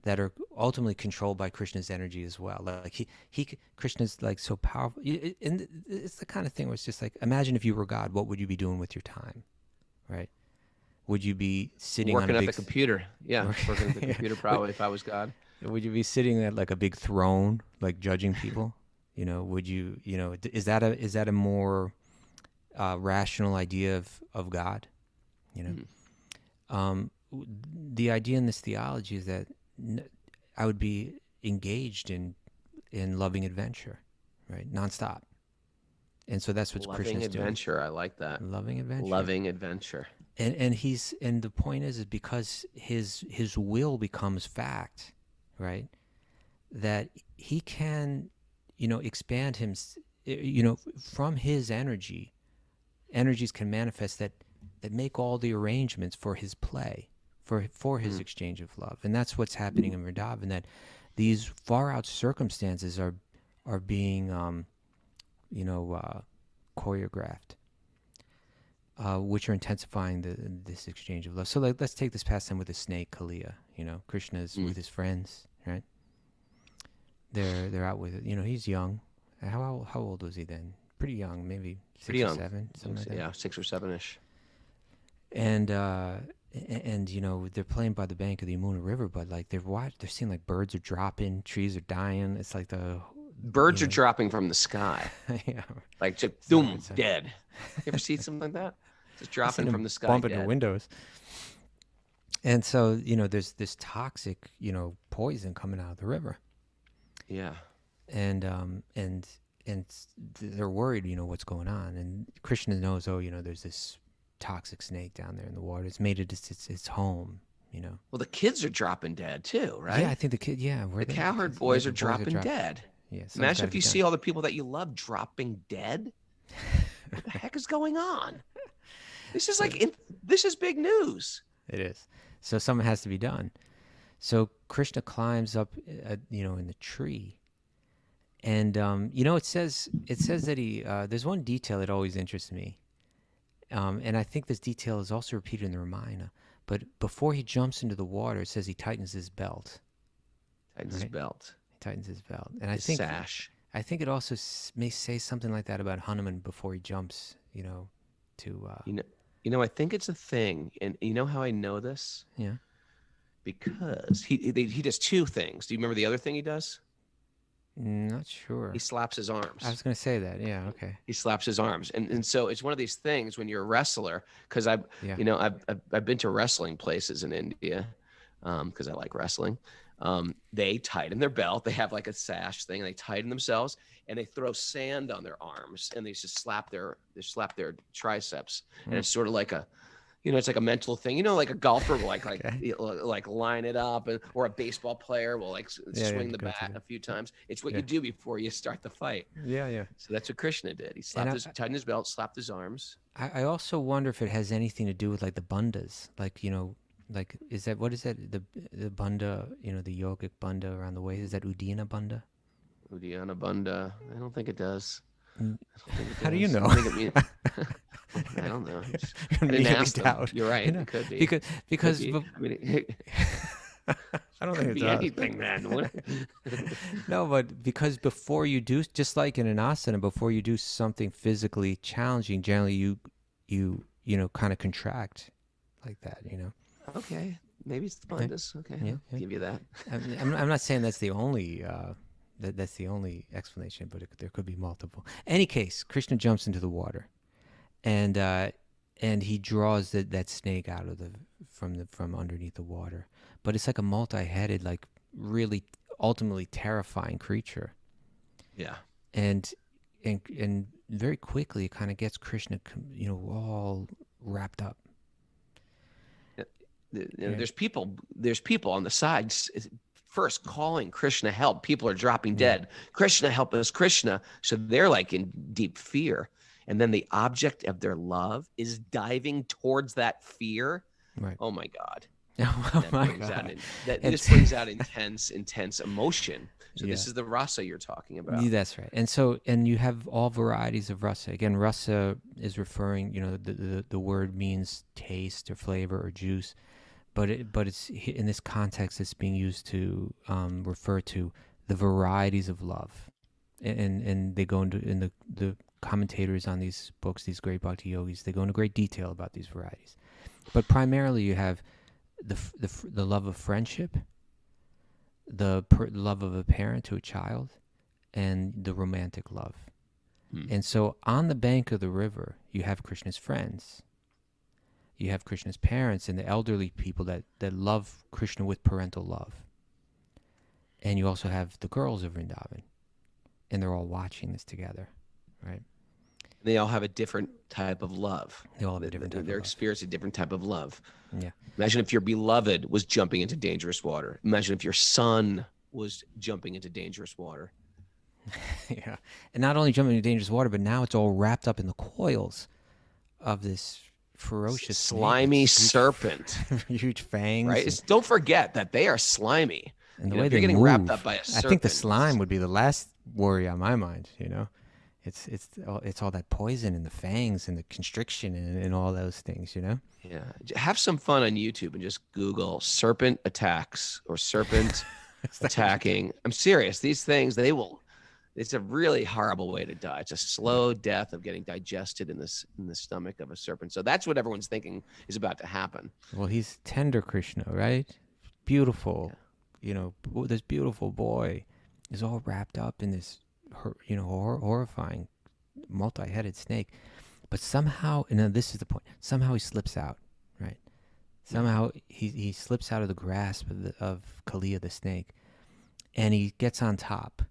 that are ultimately controlled by Krishna's energy as well. Like Krishna's like so powerful, and it's the kind of thing where it's just like, imagine if you were God, what would you be doing with your time, right? Would you be sitting working on at the computer? Yeah, working at the computer probably if I was God. Would you be sitting at like a big throne, like judging people? Would you? Is that a more rational idea of God? The idea in this theology is that I would be engaged in loving adventure, right? Nonstop. And so that's what Krishna's doing. Loving adventure, I like that. Loving adventure. Loving adventure. And the point is because his will becomes fact, right? that he can, expand him, from his energies can manifest that make all the arrangements for his play, for his exchange of love. And that's what's happening in Vrindavan, that these far out circumstances are being, choreographed, which are intensifying this exchange of love. So let's take this pastime with the snake, Kalia. Krishna's with his friends, right? They're out with it. He's young. How old was he then? Pretty young, maybe 6 or 7, something like that. Yeah, 6 or 7-ish. And they're playing by the bank of the Yamuna River, but like they're seeing like birds are dropping, trees are dying. It's like the birds are dropping from the sky. Yeah, like just boom, dead. You ever see something like that? Just dropping from the sky, bumping dead. the windows. And so there's this toxic poison coming out of the river. Yeah, and they're worried, what's going on. And Krishna knows, there's this toxic snake down there in the water. It's made it its home, Well, the kids are dropping dead too, right? Yeah, I think the kid. Yeah, the cowherd boys are dropping dead. Yeah, imagine if you see all the people that you love dropping dead. What the heck is going on? This is this is big news. It is. So something has to be done. So Krishna climbs up, in the tree, and it says that he. There's one detail that always interests me, and I think this detail is also repeated in the Ramayana. But before he jumps into the water, it says he tightens his belt. His belt. He tightens his belt, and his sash. I think it also may say something like that about Hanuman before he jumps. I think it's a thing, and you know how I know this? Yeah. Because he does 2 things. Do you remember the other thing he does? Not sure. He slaps his arms. I was going to say that. Yeah. Okay. He slaps his arms, and so it's one of these things when you're a wrestler. Because I've been to wrestling places in India, because I like wrestling. They tighten their belt. They have like a sash thing. And they tighten themselves, and they throw sand on their arms, and they just slap their triceps, and it's sort of like a. It's like a mental thing. Like a golfer will like line it up, or a baseball player will swing the bat a few times. It's what you do before you start the fight. Yeah, yeah. So that's what Krishna did. He tightened his belt, slapped his arms. I also wonder if it has anything to do with like the bandhas, what is that? The bandha, the yogic bandha around the waist. Is that Uddiyana bandha? Uddiyana bandha. I don't think it does. How do you know? I don't know. I didn't ask them. You're right. It could be. Because I don't think it's anything, man. No, but because before you do, just like in an asana, before you do something physically challenging, generally you kind of contract like that, Okay, maybe it's the bandhas. Okay, yeah, I'll give you that. I'm not saying that's the only that's the only explanation, but there could be multiple. Any case, Krishna jumps into the water, and he draws that snake out of from underneath the water. But it's like a multi-headed, like really ultimately terrifying creature. Yeah. And very quickly it kind of gets Krishna, all wrapped up. There's people on the sides first calling Krishna help. People are dropping dead. Krishna, help us, Krishna. So they're like in deep fear. And then the object of their love is diving towards that fear. Right. Oh my God. Oh my God. This brings out intense emotion. So this is the rasa you're talking about. That's right. And you have all varieties of rasa. Again, rasa is referring, the word means taste or flavor or juice, but it's in this context it's being used to refer to the varieties of love, and they go into the commentators on these books, these great Bhakti-yogis, they go into great detail about these varieties, but primarily you have the love of friendship, the love of a parent to a child, and the romantic love. And so on the bank of the river, you have Krishna's friends, you have Krishna's parents, and the elderly people that love Krishna with parental love. And you also have the girls of Vrindavan, and they're all watching this together, right? They all have a different type of love. They all have a different type of love. They're experiencing a different type of love. Yeah. Imagine if your beloved was jumping into dangerous water. Imagine if your son was jumping into dangerous water. Yeah, and not only jumping into dangerous water, but now it's all wrapped up in the coils of this ferocious slimy snake. serpent, Huge fangs. right? Don't forget that they are slimy. And the You know, way if you're they getting move, wrapped up by a serpent, I think the slime would be the last worry on my mind. It's all that poison and the fangs and the constriction and all those things. Yeah, have some fun on YouTube and just Google serpent attacks or serpent attacking. I'm serious. These things, it's a really horrible way to die. It's a slow death of getting digested in the stomach of a serpent. So that's what everyone's thinking is about to happen. Well, he's tender Krishna, right? Beautiful. Yeah. This beautiful boy is all wrapped up in this, horrifying, multi-headed snake. But somehow, and this is the point, somehow he slips out, right? Somehow he slips out of the grasp of Kaliya the snake, and he gets on top.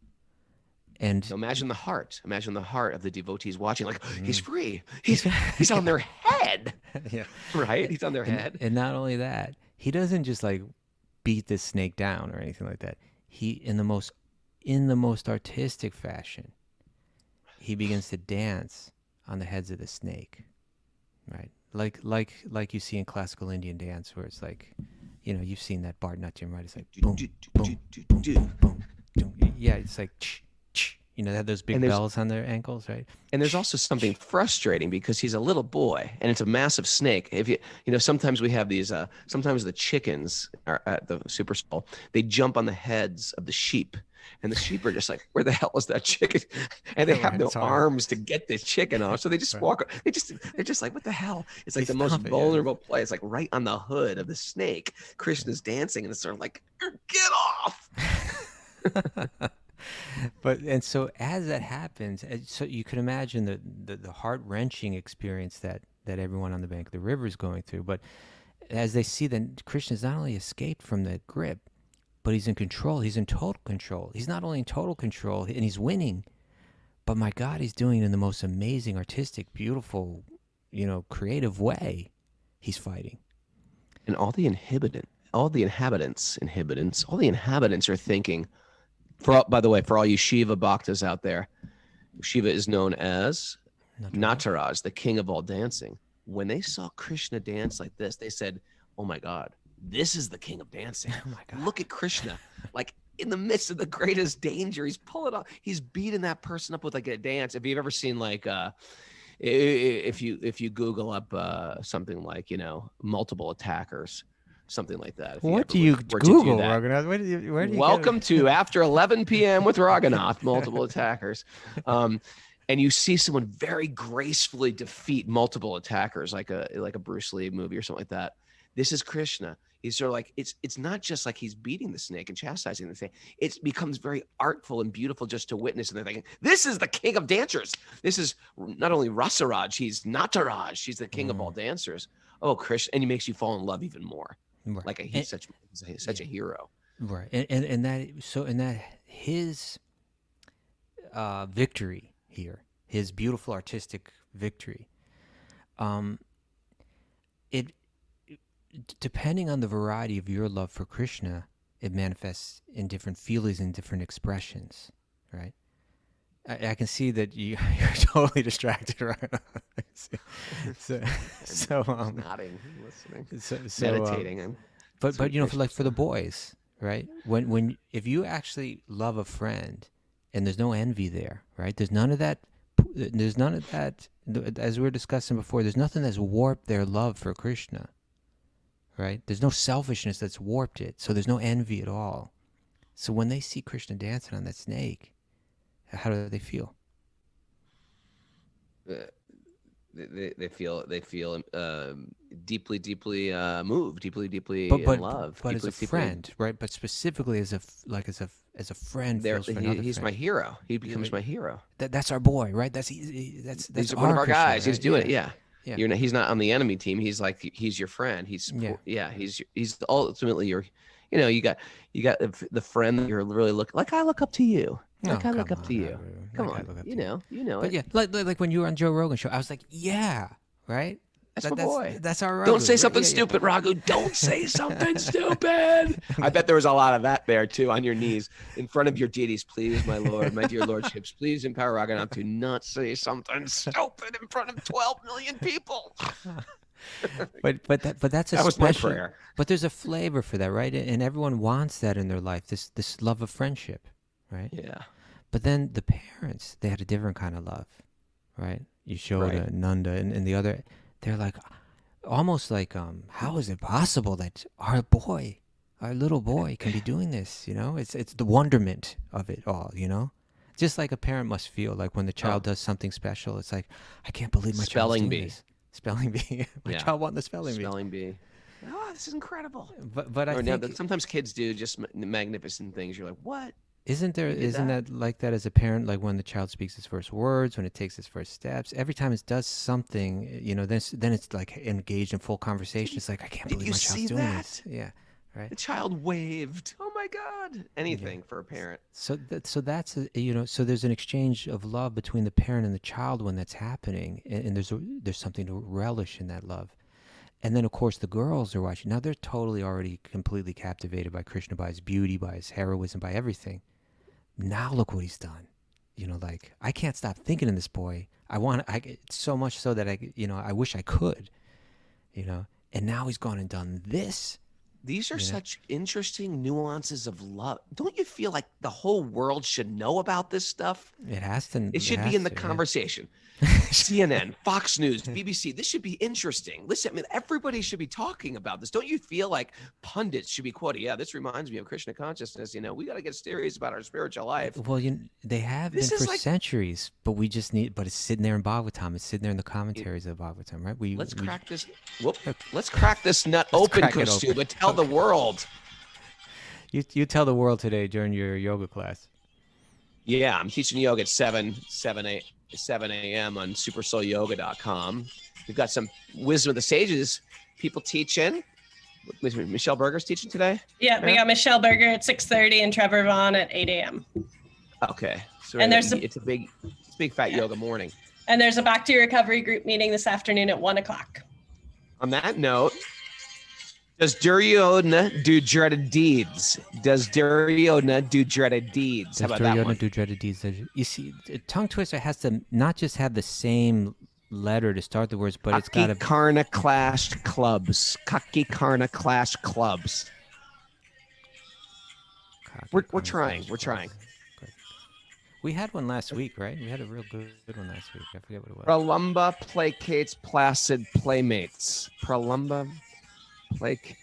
And so imagine the heart of the devotees watching, like, he's free. He's on their head. Yeah. Right? He's on their head. And not only that, he doesn't just like beat this snake down or anything like that. He, in the most artistic fashion, he begins to dance on the heads of the snake. Right? Like you see in classical Indian dance, where it's like, you've seen that Bharatanatyam, right? It's like boom, boom, boom, boom, boom. Yeah, it's like they have those big bells on their ankles, right? And there's also something frustrating because he's a little boy and it's a massive snake. If sometimes we have these, sometimes the chickens are at the Super Bowl, they jump on the heads of the sheep, and the sheep are just like, where the hell is that chicken? And they have no arms to get this chicken off. So they just walk, they're just like, what the hell? It's like the most vulnerable place, like right on the hood of the snake. Krishna's dancing and it's sort of like, get off. And so as that happens, so you can imagine the heart-wrenching experience that everyone on the bank of the river is going through. But as they see that Krishna's not only escaped from the grip, but he's in control. He's in total control. He's not only in total control, and he's winning, but my God, he's doing it in the most amazing, artistic, beautiful, creative way. He's fighting. And all the inhabitants are thinking, by the way, for all you Shiva bhaktas out there, Shiva is known as Nataraj, the king of all dancing. When they saw Krishna dance like this, they said, oh my God, this is the king of dancing. Oh my God. Look at Krishna. Like in the midst of the greatest danger, he's pulling off. He's beating that person up with like a dance. If you've ever seen like, if you Google up something like, multiple attackers, something like that. What do you Google, Raghunath? Where do you Welcome to After 11 p.m. with Raghunath, multiple attackers. And you see someone very gracefully defeat multiple attackers, like a Bruce Lee movie or something like that. This is Krishna. He's sort of like, it's not just like he's beating the snake and chastising the snake. It becomes very artful and beautiful just to witness. And they're thinking, this is the king of dancers. This is not only Rasaraj, he's Nataraj. He's the king of all dancers. Oh, Krishna. And he makes you fall in love even more. Right. Like he's such a hero. Right. And his victory here, his beautiful artistic victory, it depending on the variety of your love for Krishna, it manifests in different feelings and different expressions, right? I can see that you're totally distracted right now. Nodding, listening, meditating. But for the boys, right? If you actually love a friend and there's no envy there, right? There's none of that. As we were discussing before, there's nothing that's warped their love for Krishna. Right? There's no selfishness that's warped it. So there's no envy at all. So when they see Krishna dancing on that snake, how do they feel? They feel deeply moved, deeply in love. But as a friend, right? But specifically as a friend feels for another he's friend. my hero. He becomes my hero. That's our boy, right? That's he's one of our Krishna, guys. Right? He's doing it. Yeah. Yeah. He's not on the enemy team. He's like, he's your friend. He's ultimately your, you got the friend that you're really like, I look up to you. Like I look up to you. Come on. You know But it. yeah, like when you were on Joe Rogan's show, I was like, yeah, right? That's my boy. That's our Raghu. Don't say something Yeah. stupid, Raghu. Don't say something stupid. I bet there was a lot of that there too, on your knees in front of your deities. Please, my lord, my dear lordships, please empower Raghunath to not say something stupid in front of 12 million people. But that's a That was my special. prayer. But there's a flavor for that, right? And everyone wants that in their life. This love of friendship, right? Yeah. But then the parents, they had a different kind of love, right? Yashoda, Right. Nanda, and the other, they're like, almost like, how is it possible that our little boy can be doing this? You know, it's the wonderment of it all, you know? Just like a parent must feel like when the child does something special, it's like, I can't believe my child's Spelling doing bee. this. Spelling bee. My Yeah. child won the spelling bee. Spelling bee. Oh, this is incredible. But I Or now, think, sometimes kids do just magnificent things. You're like, what? isn't did that like that as a parent? Like when the child speaks its first words, when it takes its first steps, every time it does something, you know, then it's like engaged in full conversation. It's like, I can't Did believe you my child's see doing that? this. Yeah, right. The child waved. Oh my God. Anything for a parent. So that's you know, so there's an exchange of love between the parent and the child when that's happening, and there's something to relish in that love. And then of course the girls are watching. Now they're totally already completely captivated by Krishna, by his beauty, by his heroism, by everything. Now look what he's done. You know, like, I can't stop thinking of this boy. So much so that I wish I could, you know. And now he's gone and done this. These are You know? such interesting nuances of love. Don't you feel like the whole world should know about this stuff? It has to. It should has be in the to, yeah. conversation. CNN, Fox News, BBC. This should be interesting. Listen, I mean, everybody should be talking about this. Don't you feel like pundits should be quoting? Yeah, this reminds me of Krishna consciousness. You know, we got to get serious about our spiritual life. Well, they have This been is for like- centuries, but we just need. But it's sitting there in Bhagavatam. It's sitting there in the commentaries of Bhagavatam, right? Let's crack this. Whoop. Let's crack this nut open, crack it open. Kaustubha. Tell the world. You tell the world today during your yoga class. Yeah, I'm teaching yoga at 7 a.m. on supersoulyoga.com. We've got some wisdom of the sages, people teaching. Michelle Berger's teaching today? Yeah, we got Michelle Berger at 6:30 and Trevor Vaughn at 8 a.m. Okay. So And there's it's a big fat yoga morning. And there's a Bhakti recovery group meeting this afternoon at 1 o'clock. On that note, does Duryodhana do dreaded deeds? Does Duryodhana do dreaded deeds? How about that one? Do dreaded deeds? You see, a tongue twister has to not just have the same letter to start the words, but it's got to. Karna clashed clubs. Kaki Karna clash clubs. We're trying. We're trying. Good. We had one last week, right? We had a real good one last week. I forget what it was. Pralamba placates placid playmates. Pralamba placate.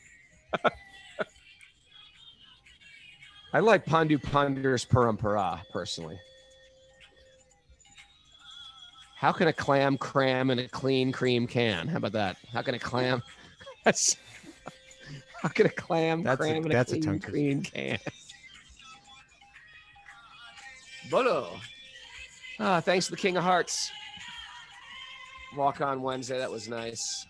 I like Pandu Pandu's Parampara personally. How can a clam cram in a clean cream can? How about that? How can a clam? How can a clam cram in a clean cream can? Bolo. Thanks to the King of Hearts. Walk on Wednesday. That was nice.